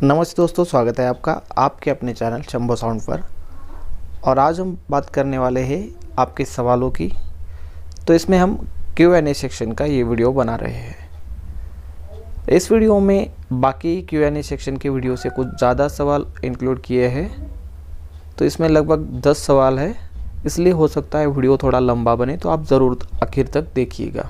नमस्ते दोस्तों, स्वागत है आपका आपके अपने चैनल शंभो साउंड पर। और आज हम बात करने वाले हैं आपके सवालों की। तो इसमें हम Q&A सेक्शन का ये वीडियो बना रहे हैं। इस वीडियो में बाकी Q&A सेक्शन के वीडियो से कुछ ज़्यादा सवाल इंक्लूड किए हैं। तो इसमें लगभग 10 सवाल है, इसलिए हो सकता है वीडियो थोड़ा लंबा बने, तो आप ज़रूर आखिर तक देखिएगा।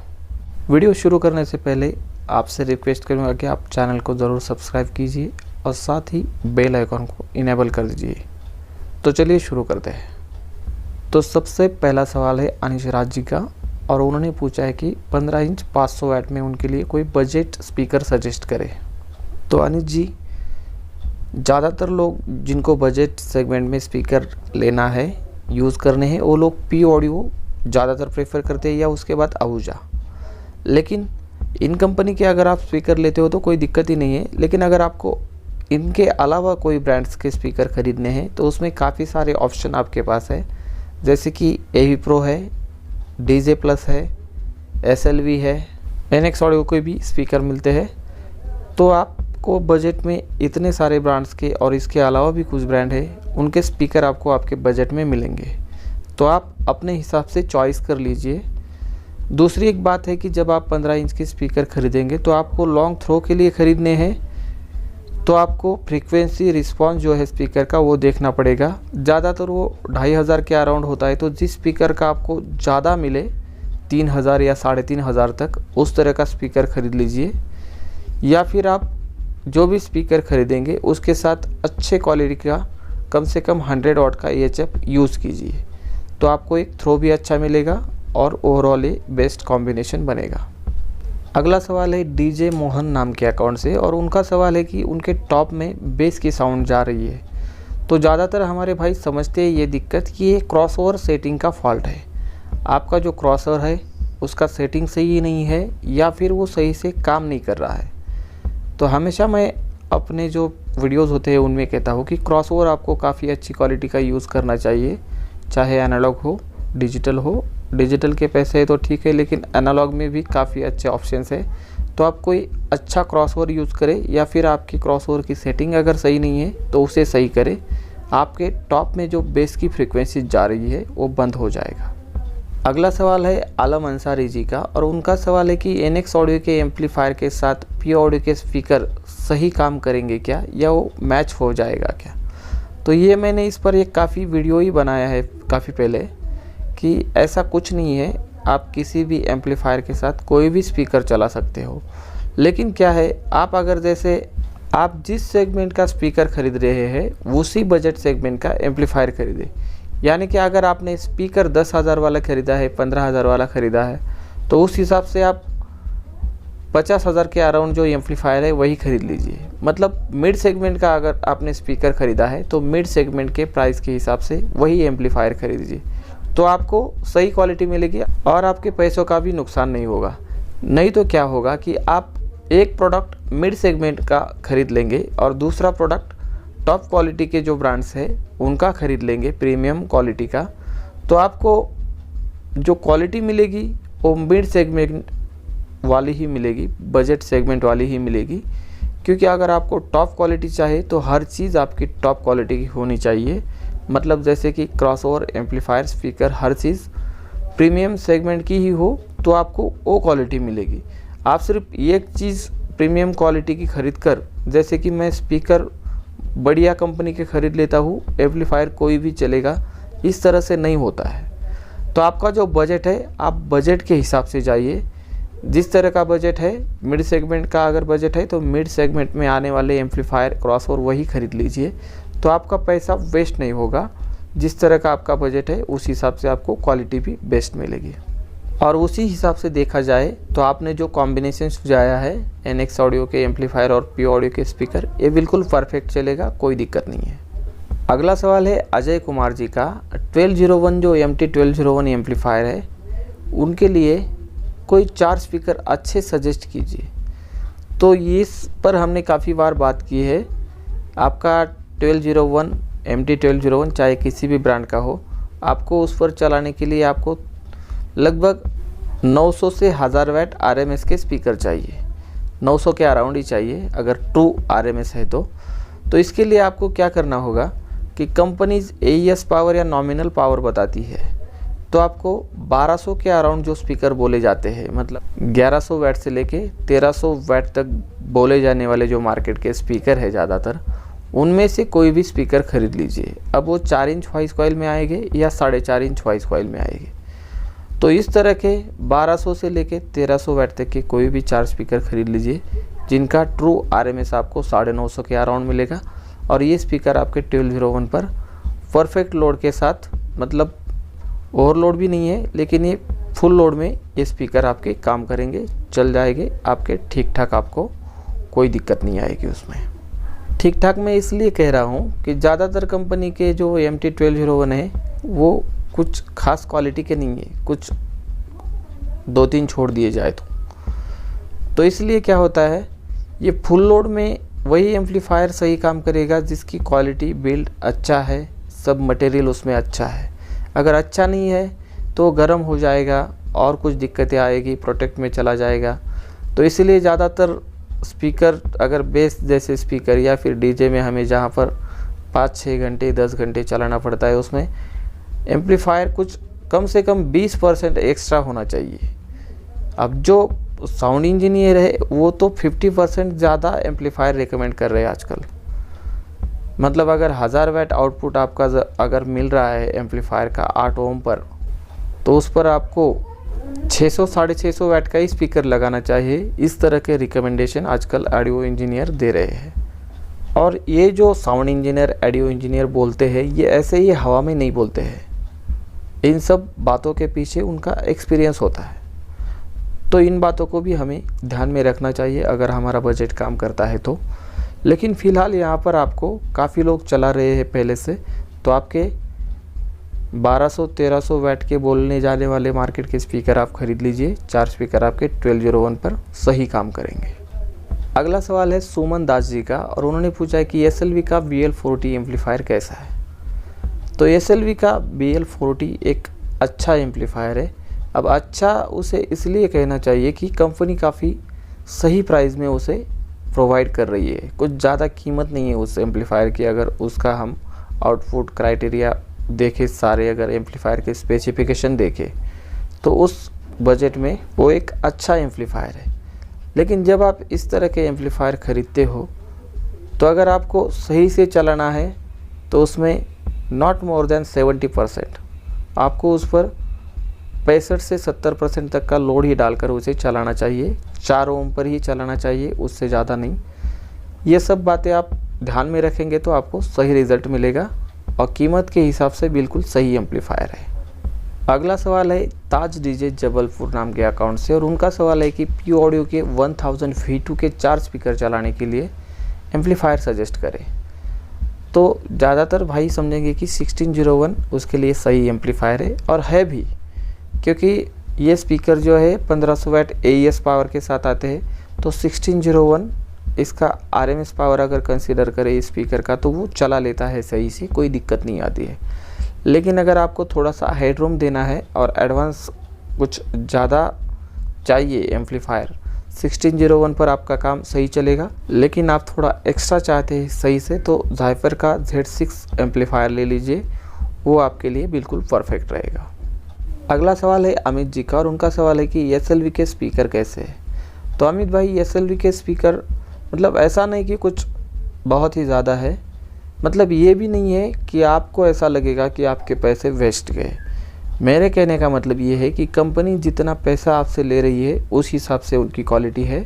वीडियो शुरू करने से पहले आपसे रिक्वेस्ट करूँगा कि आप चैनल को ज़रूर सब्सक्राइब कीजिए और साथ ही बेल आइकॉन को इनेबल कर दीजिए। तो चलिए शुरू करते हैं। तो सबसे पहला सवाल है अनिश राज जी का, और उन्होंने पूछा है कि 15 इंच 500 वाट में उनके लिए कोई बजट स्पीकर सजेस्ट करे। तो अनिश जी, ज़्यादातर लोग जिनको बजट सेगमेंट में स्पीकर लेना है, यूज़ करने हैं, वो लोग पी ऑडियो ज़्यादातर प्रेफर करते हैं या उसके बाद आहूजा। लेकिन इन कंपनी के अगर आप स्पीकर लेते हो तो कोई दिक्कत ही नहीं है। लेकिन अगर आपको इनके अलावा कोई ब्रांड्स के स्पीकर ख़रीदने हैं तो उसमें काफ़ी सारे ऑप्शन आपके पास है, जैसे कि AV Pro है, DJ Plus है, SLV है, NX ऑडियो के भी स्पीकर मिलते हैं। तो आपको बजट में इतने सारे ब्रांड्स के और इसके अलावा भी कुछ ब्रांड है, उनके स्पीकर आपको आपके बजट में मिलेंगे। तो आप अपने हिसाब से चॉइस कर लीजिए। दूसरी एक बात है कि जब आप 15 इंच के स्पीकर खरीदेंगे तो आपको लॉन्ग थ्रो के लिए ख़रीदने हैं, तो आपको फ्रीक्वेंसी रिस्पांस जो है स्पीकर का वो देखना पड़ेगा। ज़्यादातर वो 2500 के अराउंड होता है। तो जिस स्पीकर का आपको ज़्यादा मिले 3000 या 3500 तक, उस तरह का स्पीकर ख़रीद लीजिए। या फिर आप जो भी स्पीकर ख़रीदेंगे उसके साथ अच्छे क्वालिटी का कम से कम 100 वाट का EHF यूज़ कीजिए। तो आपको एक थ्रो भी अच्छा मिलेगा और ओवरऑल ये बेस्ट कॉम्बिनेशन बनेगा। अगला सवाल है DJ मोहन नाम के अकाउंट से, और उनका सवाल है कि उनके टॉप में बेस की साउंड जा रही है। तो ज़्यादातर हमारे भाई समझते हैं ये दिक्कत कि ये क्रॉसओवर सेटिंग का फॉल्ट है। आपका जो क्रॉसओवर है उसका सेटिंग सही नहीं है या फिर वो सही से काम नहीं कर रहा है। तो हमेशा मैं अपने जो वीडियोज़ होते हैं उनमें कहता हूँ कि क्रॉसओवर आपको काफ़ी अच्छी क्वालिटी का यूज़ करना चाहिए, चाहे एनालॉग हो डिजिटल हो। डिजिटल के पैसे है तो ठीक है, लेकिन एनालॉग में भी काफ़ी अच्छे ऑप्शंस है। तो आप कोई अच्छा क्रॉसओवर यूज़ करें, या फिर आपकी क्रॉसओवर की सेटिंग अगर सही नहीं है तो उसे सही करें। आपके टॉप में जो बेस की फ्रीक्वेंसी जा रही है वो बंद हो जाएगा। अगला सवाल है आलम अंसारी जी का, और उनका सवाल है कि NX ऑडियो के एम्पलीफायर के साथ P ऑडियो के स्पीकर सही काम करेंगे क्या, या वो मैच हो जाएगा क्या। तो ये मैंने इस पर एक काफ़ी वीडियो ही बनाया है काफ़ी पहले, कि ऐसा कुछ नहीं है। आप किसी भी एम्पलीफायर के साथ कोई भी स्पीकर चला सकते हो। लेकिन क्या है, आप अगर जैसे आप जिस सेगमेंट का स्पीकर खरीद रहे हैं उसी बजट सेगमेंट का एम्पलीफायर खरीदे। यानी कि अगर आपने स्पीकर 10,000 वाला ख़रीदा है, 15,000 वाला ख़रीदा है, तो उस हिसाब से आप 50,000 के अराउंड जो एम्पलीफायर है वही ख़रीद लीजिए। मतलब मिड सेगमेंट का अगर आपने स्पीकर ख़रीदा है तो मिड सेगमेंट के प्राइस के हिसाब से वही एम्पलीफायर खरीद लीजिए। तो आपको सही क्वालिटी मिलेगी और आपके पैसों का भी नुकसान नहीं होगा। नहीं तो क्या होगा कि आप एक प्रोडक्ट मिड सेगमेंट का ख़रीद लेंगे और दूसरा प्रोडक्ट टॉप क्वालिटी के जो ब्रांड्स है उनका ख़रीद लेंगे, प्रीमियम क्वालिटी का। तो आपको जो क्वालिटी मिलेगी वो मिड सेगमेंट वाली ही मिलेगी, बजट सेगमेंट वाली ही मिलेगी। क्योंकि अगर आपको टॉप क्वालिटी चाहे तो हर चीज़ आपकी टॉप क्वालिटी की होनी चाहिए। मतलब जैसे कि क्रॉसओवर, एम्पलीफायर, स्पीकर, हर चीज़ प्रीमियम सेगमेंट की ही हो तो आपको वो क्वालिटी मिलेगी। आप सिर्फ एक चीज़ प्रीमियम क्वालिटी की खरीद कर, जैसे कि मैं स्पीकर बढ़िया कंपनी के ख़रीद लेता हूँ, एम्पलीफायर कोई भी चलेगा, इस तरह से नहीं होता है। तो आपका जो बजट है, आप बजट के हिसाब से जाइए। जिस तरह का बजट है, मिड सेगमेंट का अगर बजट है तो मिड सेगमेंट में आने वाले एम्पलीफायर, क्रॉसओवर वही खरीद लीजिए। तो आपका पैसा वेस्ट नहीं होगा। जिस तरह का आपका बजट है उस हिसाब से आपको क्वालिटी भी बेस्ट मिलेगी। और उसी हिसाब से देखा जाए तो आपने जो कॉम्बिनेशन सुझाया है NX ऑडियो के एम्पलीफायर और P ऑडियो के स्पीकर, ये बिल्कुल परफेक्ट चलेगा, कोई दिक्कत नहीं है। अगला सवाल है अजय कुमार जी का। 1201 जो MT1201 एम्पलीफायर है, उनके लिए कोई 4 स्पीकर अच्छे सजेस्ट कीजिए। तो इस पर हमने काफ़ी बार बात की है। आपका 1201 MT1201 चाहे किसी भी ब्रांड का हो, आपको उस पर चलाने के लिए आपको लगभग 900 से 1000 वाट RMS के स्पीकर चाहिए। 900 के अराउंड ही चाहिए अगर ट्रू RMS है तो। तो इसके लिए आपको क्या करना होगा कि कंपनीज AES पावर या नॉमिनल पावर बताती है, तो आपको 1200 के अराउंड जो स्पीकर बोले जाते हैं, मतलब 1100 वैट से लेके 1300 वैट तक बोले जाने वाले जो मार्केट के स्पीकर है ज़्यादातर, उनमें से कोई भी स्पीकर खरीद लीजिए। अब वो 4 इंच वॉइस कॉइल में आएंगे या 4.5 इंच वॉइस कॉइल में आएंगे। तो इस तरह के 1200 से लेके 1300 वैट तक के कोई भी 4 स्पीकर खरीद लीजिए, जिनका ट्रू RMS आपको 950 के अराउंड मिलेगा। और ये स्पीकर आपके 1201 पर परफेक्ट लोड के साथ, मतलब ओवरलोड भी नहीं है, लेकिन ये फुल लोड में ये स्पीकर आपके काम करेंगे, चल जाएंगे आपके ठीक ठाक, आपको कोई दिक्कत नहीं आएगी उसमें। ठीक ठाक मैं इसलिए कह रहा हूँ कि ज़्यादातर कंपनी के जो MT1201 है वो कुछ खास क्वालिटी के नहीं है, कुछ 2-3 छोड़ दिए जाए तो इसलिए क्या होता है, ये फुल लोड में वही एम्पलीफायर सही काम करेगा जिसकी क्वालिटी बिल्ड अच्छा है, सब मटेरियल उसमें अच्छा है। अगर अच्छा नहीं है तो गर्म हो जाएगा और कुछ दिक्कतें आएगी, प्रोटेक्ट में चला जाएगा। तो इसलिए ज़्यादातर स्पीकर, अगर बेस जैसे स्पीकर या फिर DJ में हमें जहाँ पर 5-6 घंटे 10 घंटे चलाना पड़ता है, उसमें एम्पलीफायर कुछ कम से कम 20% एक्स्ट्रा होना चाहिए। अब जो साउंड इंजीनियर है वो तो 50% ज़्यादा एम्पलीफायर रिकमेंड कर रहे हैं आजकल। मतलब अगर 1000 वैट आउटपुट आपका अगर मिल रहा है एम्पलीफायर का 8 ओम पर, तो उस पर आपको 600-650 वैट का ही स्पीकर लगाना चाहिए। इस तरह के रिकमेंडेशन आजकल ऑडियो इंजीनियर दे रहे हैं। और ये जो साउंड इंजीनियर, ऑडियो इंजीनियर बोलते हैं, ये ऐसे ही हवा में नहीं बोलते हैं, इन सब बातों के पीछे उनका एक्सपीरियंस होता है। तो इन बातों को भी हमें ध्यान में रखना चाहिए अगर हमारा बजट काम करता है तो। लेकिन फ़िलहाल यहाँ पर आपको काफ़ी लोग चला रहे हैं पहले से, तो आपके 1200-1300 वैट के बोलने जाने वाले मार्केट के स्पीकर आप खरीद लीजिए। 4 स्पीकर आपके 1201 पर सही काम करेंगे। अगला सवाल है सुमन दास जी का, और उन्होंने पूछा है कि SLV का BL40 एम्पलीफायर कैसा है। तो SLV का BL40 एक अच्छा एम्पलीफायर है। अब अच्छा उसे इसलिए कहना चाहिए कि कंपनी काफ़ी सही प्राइस में उसे प्रोवाइड कर रही है, कुछ ज़्यादा कीमत नहीं है उस एम्पलीफायर की। अगर उसका हम आउटपुट क्राइटेरिया देखें, सारे अगर एम्पलीफायर के स्पेसिफिकेशन देखें, तो उस बजट में वो एक अच्छा एम्पलीफायर है। लेकिन जब आप इस तरह के एम्पलीफायर ख़रीदते हो, तो अगर आपको सही से चलाना है तो उसमें नॉट मोर देन 70% आपको उस पर 65 से 70% तक का लोड ही डालकर उसे चलाना चाहिए। 4 ओम पर ही चलाना चाहिए, उससे ज़्यादा नहीं। ये सब बातें आप ध्यान में रखेंगे तो आपको सही रिज़ल्ट मिलेगा और कीमत के हिसाब से बिल्कुल सही एम्पलीफायर है। अगला सवाल है ताज DJ जबलपुर नाम के अकाउंट से, और उनका सवाल है कि P ऑडियो के 1000 V2 के 4 स्पीकर चलाने के लिए एम्पलीफायर सजेस्ट करें। तो ज़्यादातर भाई समझेंगे कि 1601 उसके लिए सही एम्पलीफायर है, और है भी, क्योंकि ये स्पीकर जो है 1500 वैट AES पावर के साथ आते हैं। तो 1601 इसका RMS पावर अगर कंसीडर करें इस स्पीकर का, तो वो चला लेता है सही से, कोई दिक्कत नहीं आती है। लेकिन अगर आपको थोड़ा सा हेडरूम देना है और एडवांस कुछ ज़्यादा चाहिए एम्पलीफायर, 1601 पर आपका काम सही चलेगा। लेकिन आप थोड़ा एक्स्ट्रा चाहते हैं सही से, तो ज़ाइफर का Z6 एम्पलीफायर ले लीजिए, वो आपके लिए बिल्कुल परफेक्ट रहेगा। अगला सवाल है अमित जी का, और उनका सवाल है कि SLV के स्पीकर कैसे है। तो अमित भाई, SLV के स्पीकर मतलब ऐसा नहीं कि कुछ बहुत ही ज़्यादा है, मतलब ये भी नहीं है कि आपको ऐसा लगेगा कि आपके पैसे वेस्ट गए। मेरे कहने का मतलब ये है कि कंपनी जितना पैसा आपसे ले रही है उस हिसाब से उनकी क्वालिटी है,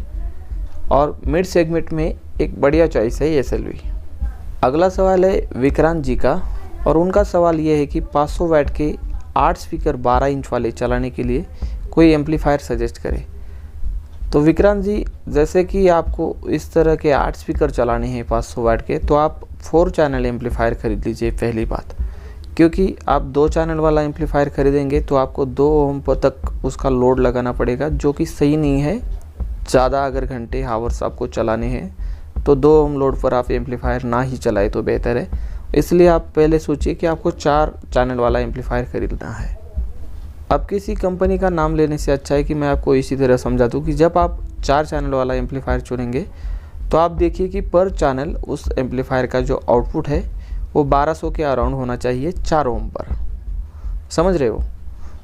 और मिड सेगमेंट में एक बढ़िया चॉइस है SLV। अगला सवाल है विक्रांत जी का, और उनका सवाल ये है कि 500 वैट के 8 स्पीकर 12 इंच वाले चलाने के लिए कोई एम्पलीफायर सजेस्ट करें। तो विक्रांत जी, जैसे कि आपको इस तरह के 8 स्पीकर चलाने हैं 500 वाट के, तो आप 4 चैनल एम्पलीफायर ख़रीद लीजिए पहली बात। क्योंकि आप 2 चैनल वाला एम्पलीफायर खरीदेंगे तो आपको 2 ओम तक उसका लोड लगाना पड़ेगा, जो कि सही नहीं है। ज़्यादा अगर घंटे हावर्स आपको चलाने हैं तो 2 ओम लोड पर आप एम्पलीफायर ना ही चलाए तो बेहतर है। इसलिए आप पहले सोचिए कि आपको 4 चैनल वाला एम्पलीफायर ख़रीदना है। अब किसी कंपनी का नाम लेने से अच्छा है कि मैं आपको इसी तरह समझा दूँ कि जब आप 4 चैनल वाला एम्पलीफायर चुनेंगे तो आप देखिए कि पर चैनल उस एम्पलीफायर का जो आउटपुट है वो 1200 के अराउंड होना चाहिए 4 ओम पर। समझ रहे हो,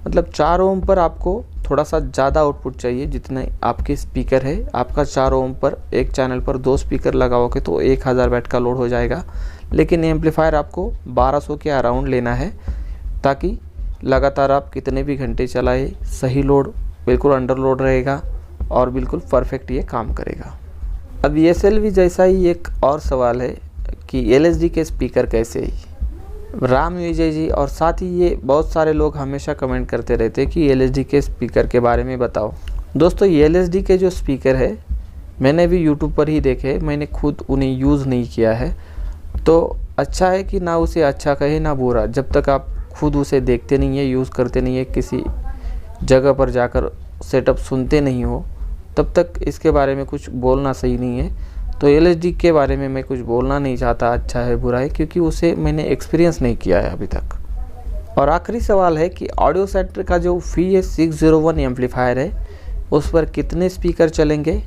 मतलब 4 ओम पर आपको थोड़ा सा ज़्यादा आउटपुट चाहिए जितने आपके स्पीकर है। आपका 4 ओम पर एक चैनल पर 2 स्पीकर लगाओगे तो 1000 वाट का लोड हो जाएगा, लेकिन एम्पलीफायर आपको 1200 के अराउंड लेना है ताकि लगातार आप कितने भी घंटे चलाए सही लोड, बिल्कुल अंडर लोड रहेगा और बिल्कुल परफेक्ट ये काम करेगा। अब ESLV जैसा ही एक और सवाल है कि LSD के स्पीकर कैसे ही। राम विजय जी और साथ ही ये बहुत सारे लोग हमेशा कमेंट करते रहते हैं कि LSD के स्पीकर के बारे में बताओ। दोस्तों LSD के जो स्पीकर है मैंने भी YouTube पर ही देखे, मैंने खुद उन्हें यूज़ नहीं किया है। तो अच्छा है कि ना उसे अच्छा कहे ना बुरा, जब तक आप खुद उसे देखते नहीं है, यूज़ करते नहीं है, किसी जगह पर जाकर सेटअप सुनते नहीं हो, तब तक इसके बारे में कुछ बोलना सही नहीं है। तो LSD के बारे में मैं कुछ बोलना नहीं चाहता अच्छा है बुरा है, क्योंकि उसे मैंने एक्सपीरियंस नहीं किया है अभी तक। और आखिरी सवाल है कि ऑडियो सेंटर का जो VS601 एम्पलीफायर है उस पर कितने स्पीकर चलेंगे।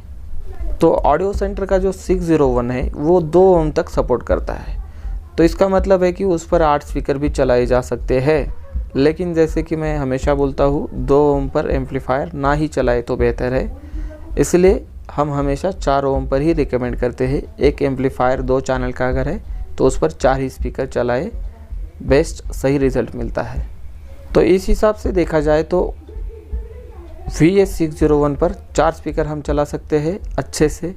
तो ऑडियो सेंटर का जो 601 है वो 2 ओम तक सपोर्ट करता है, तो इसका मतलब है कि उस पर 8 स्पीकर भी चलाए जा सकते हैं। लेकिन जैसे कि मैं हमेशा बोलता हूँ 2 ओम पर एम्पलीफायर ना ही चलाए तो बेहतर है, इसलिए हम हमेशा 4 ओम पर ही रिकमेंड करते हैं। एक एम्पलीफायर 2 चैनल का अगर है तो उस पर 4 ही स्पीकर चलाए, बेस्ट सही रिज़ल्ट मिलता है। तो इस हिसाब से देखा जाए तो VS601 पर 4 स्पीकर हम चला सकते हैं अच्छे से,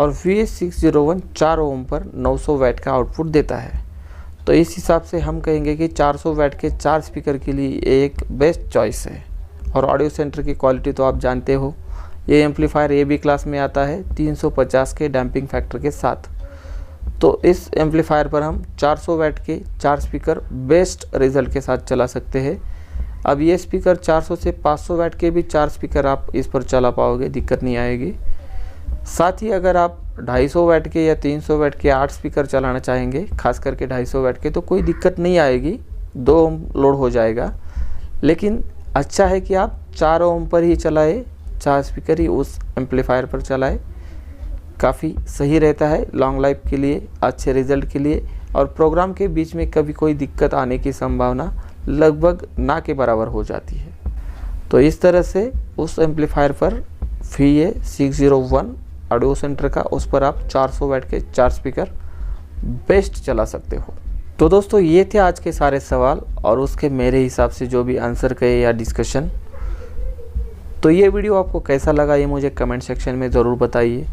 और VS601 4 ओम पर 900 वाट का आउटपुट देता है। तो इस हिसाब से हम कहेंगे कि 400 वाट के 4 स्पीकर के लिए एक बेस्ट चॉइस है। और ऑडियो सेंटर की क्वालिटी तो आप जानते हो, ये एम्पलीफायर AB क्लास में आता है 350 के डैम्पिंग फैक्टर के साथ। तो इस एम्पलीफायर पर हम 400 वाट के 4 स्पीकर बेस्ट रिज़ल्ट के साथ चला सकते हैं। अब ये स्पीकर 400 से 500 वाट के भी 4 स्पीकर आप इस पर चला पाओगे, दिक्कत नहीं आएगी। साथ ही अगर आप 250 वाट के या 300 वाट के 8 स्पीकर चलाना चाहेंगे, खास करके 250 वाट के, तो कोई दिक्कत नहीं आएगी, 2 ओम लोड हो जाएगा। लेकिन अच्छा है कि आप 4 ओम पर ही चलाए, 4 स्पीकर ही उस एम्पलीफायर पर चलाए, काफ़ी सही रहता है लॉन्ग लाइफ के लिए, अच्छे रिज़ल्ट के लिए। और प्रोग्राम के बीच में कभी कोई दिक्कत आने की संभावना लगभग ना के बराबर हो जाती है। तो इस तरह से उस एम्पलीफायर पर VS601 ऑडियो सेंटर का, उस पर आप 400 वाट के 4 स्पीकर बेस्ट चला सकते हो। तो दोस्तों ये थे आज के सारे सवाल और उसके मेरे हिसाब से जो भी आंसर कहे या डिस्कशन। तो ये वीडियो आपको कैसा लगा ये मुझे कमेंट सेक्शन में ज़रूर बताइए।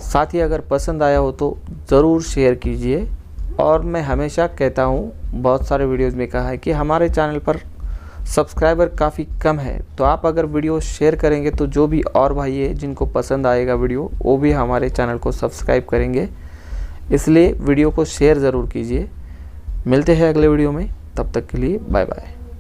साथ ही अगर पसंद आया हो तो ज़रूर शेयर कीजिए। और मैं हमेशा कहता हूँ, बहुत सारे वीडियोज़ में कहा है कि हमारे चैनल पर सब्सक्राइबर काफ़ी कम है, तो आप अगर वीडियो शेयर करेंगे तो जो भी और भाई है जिनको पसंद आएगा वीडियो, वो भी हमारे चैनल को सब्सक्राइब करेंगे। इसलिए वीडियो को शेयर ज़रूर कीजिए। मिलते हैं अगले वीडियो में, तब तक के लिए बाय बाय।